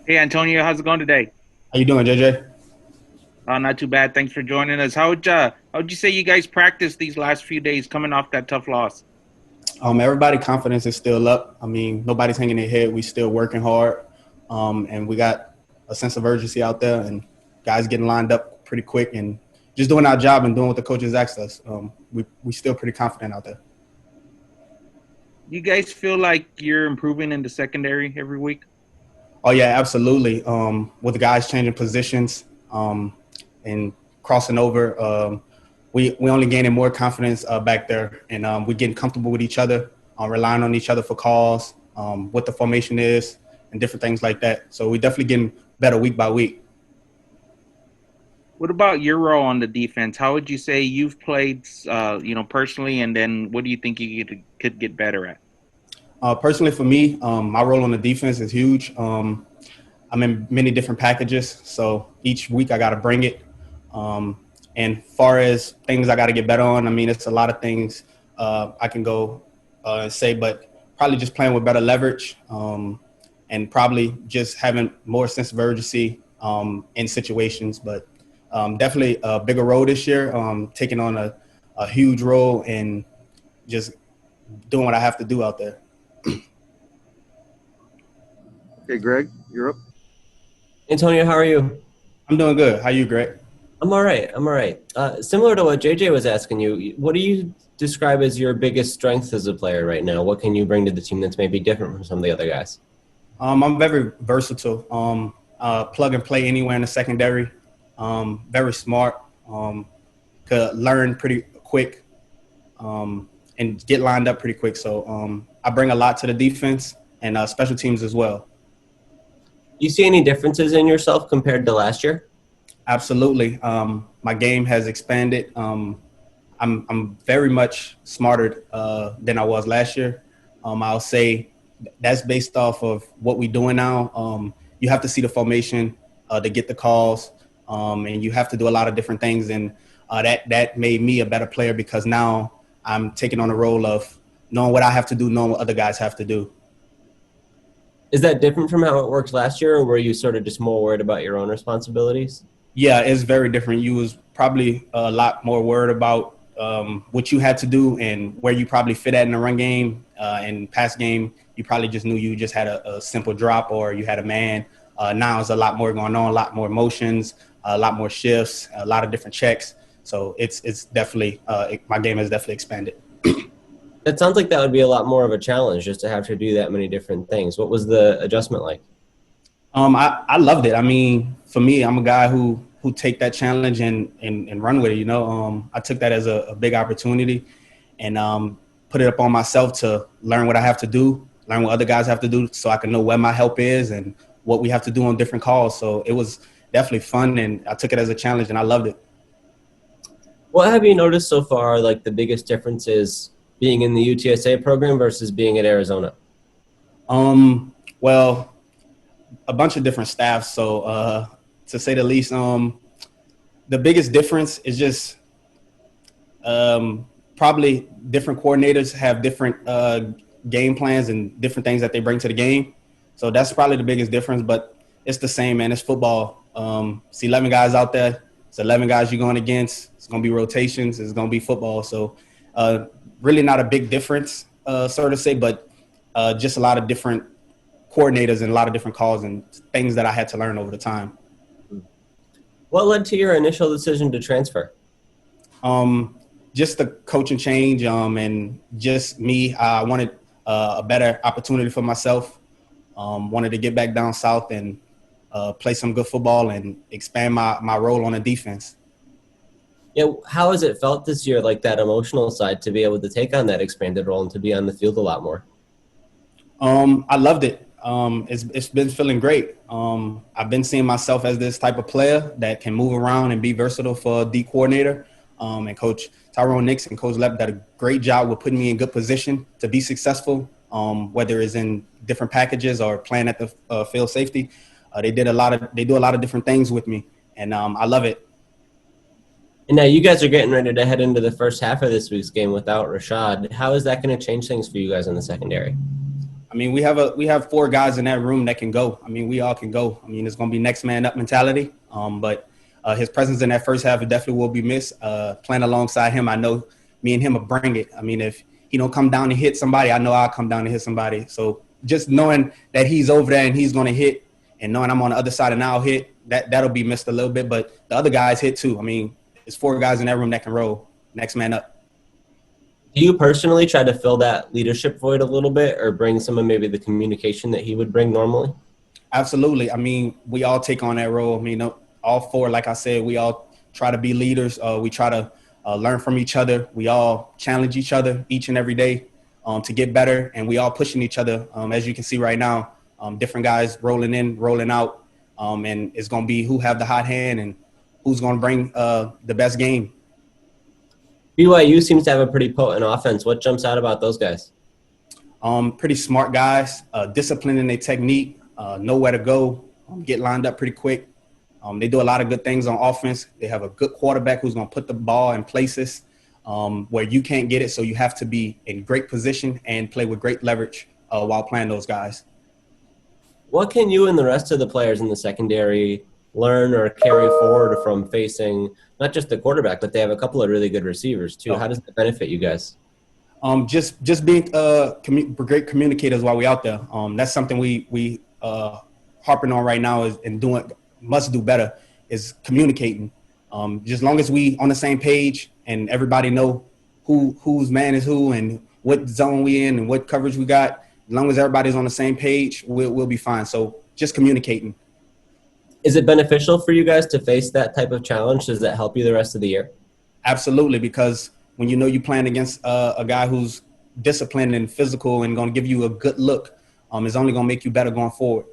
Hey Antonio, how's it going today? How you doing, JJ? Not too bad. Thanks for joining us. How'd you say you guys practiced these last few days coming off that tough loss? Everybody confidence is still up. I mean, nobody's hanging their head. We still working hard, and we got a sense of urgency out there, and guys getting lined up pretty quick, and just doing our job and doing what the coaches asked us. We still pretty confident out there. You guys feel like you're improving in the secondary every week? Oh yeah, absolutely. With the guys changing positions and crossing over, we only gaining more confidence back there, and we getting comfortable with each other, relying on each other for calls, what the formation is, and different things like that. So we definitely getting better week by week. What about your role on the defense? How would you say you've played, personally, and then what do you think you could get better at? Personally, for me, my role on the defense is huge. I'm in many different packages, so each week I got to bring it. Um, and far as things I got to get better on, I mean, it's a lot of things I can go and say, but probably just playing with better leverage and probably just having more sense of urgency in situations. But definitely a bigger role this year, taking on a huge role and just doing what I have to do out there. Okay, Greg, you're up. Antonio, how are you? I'm doing good. How you, Greg? I'm all right. I'm all right. Similar to what JJ was asking you, what do you describe as your biggest strength as a player right now? What can you bring to the team that's maybe different from some of the other guys? I'm very versatile. Plug and play anywhere in the secondary. Very smart. Could learn pretty quick and get lined up pretty quick. So I bring a lot to the defense and special teams as well. Do you see any differences in yourself compared to last year? Absolutely. My game has expanded. I'm very much smarter than I was last year. I'll say that's based off of what we're doing now. You have to see the formation to get the calls, and you have to do a lot of different things. And that made me a better player because now I'm taking on the role of knowing what I have to do, knowing what other guys have to do. Is that different from how it worked last year, or were you sort of just more worried about your own responsibilities? Yeah, it's very different. You was probably a lot more worried about what you had to do and where you probably fit at in the run game and pass game. You probably just knew you just had a simple drop or you had a man. Now it's a lot more going on, a lot more motions, a lot more shifts, a lot of different checks. So it's definitely my game has definitely expanded. That sounds like that would be a lot more of a challenge just to have to do that many different things. What was the adjustment like? I loved it. I mean, for me, I'm a guy who take that challenge and run with it. You know, I took that as a big opportunity and put it up on myself to learn what I have to do, learn what other guys have to do, so I can know where my help is and what we have to do on different calls. So it was definitely fun, and I took it as a challenge, and I loved it. What have you noticed so far, like the biggest differences being in the UTSA program versus being at Arizona? Well, a bunch of different staffs. So to say the least, the biggest difference is just probably different coordinators have different game plans and different things that they bring to the game. So that's probably the biggest difference. But it's the same, man. It's football. It's 11 guys out there. It's 11 guys you're going against. It's going to be rotations. It's going to be football. So really not a big difference, so to say, but just a lot of different coordinators and a lot of different calls and things that I had to learn over the time. What led to your initial decision to transfer? Just the coaching change and just me. I wanted a better opportunity for myself. Wanted to get back down south and play some good football and expand my role on the defense. Yeah, how has it felt this year, like that emotional side, to be able to take on that expanded role and to be on the field a lot more? I loved it. It's been feeling great. I've been seeing myself as this type of player that can move around and be versatile for a D coordinator. And Coach Tyrone Nix and Coach Lepp did a great job with putting me in good position to be successful, whether it's in different packages or playing at the field safety. They do a lot of different things with me, and I love it. And now you guys are getting ready to head into the first half of this week's game without Rashad. How is that going to change things for you guys in the secondary? I mean, we have 4 guys in that room that can go. I mean, we all can go. I mean, it's going to be next man up mentality. But his presence in that first half definitely will be missed. Playing alongside him, I know me and him will bring it. I mean, if he don't come down and hit somebody, I know I'll come down and hit somebody. So just knowing that he's over there and he's going to hit, and knowing I'm on the other side and I'll hit, that'll be missed a little bit. But the other guys hit too. I mean, there's 4 guys in that room that can roll. Next man up. Do you personally try to fill that leadership void a little bit or bring some of maybe the communication that he would bring normally? Absolutely. I mean, we all take on that role. I mean, all 4, like I said, we all try to be leaders. We try to learn from each other. We all challenge each other each and every day to get better, and we all pushing each other. As you can see right now, different guys rolling in, rolling out, and it's going to be who have the hot hand and who's going to bring the best game. BYU seems to have a pretty potent offense. What jumps out about those guys? Pretty smart guys, disciplined in their technique, know where to go, get lined up pretty quick. They do a lot of good things on offense. They have a good quarterback who's going to put the ball in places where you can't get it, so you have to be in great position and play with great leverage while playing those guys. What can you and the rest of the players in the secondary learn or carry forward from facing not just the quarterback, but they have a couple of really good receivers too? How does that benefit you guys? Just being great communicators while we're out there. That's something we harping on right now must do better is communicating. Just as long as we on the same page and everybody know whose man is who and what zone we in and what coverage we got, as long as everybody's on the same page, we'll be fine. So just communicating. Is it beneficial for you guys to face that type of challenge? Does that help you the rest of the year? Absolutely, because when you know you're playing against a guy who's disciplined and physical and going to give you a good look, it's only going to make you better going forward.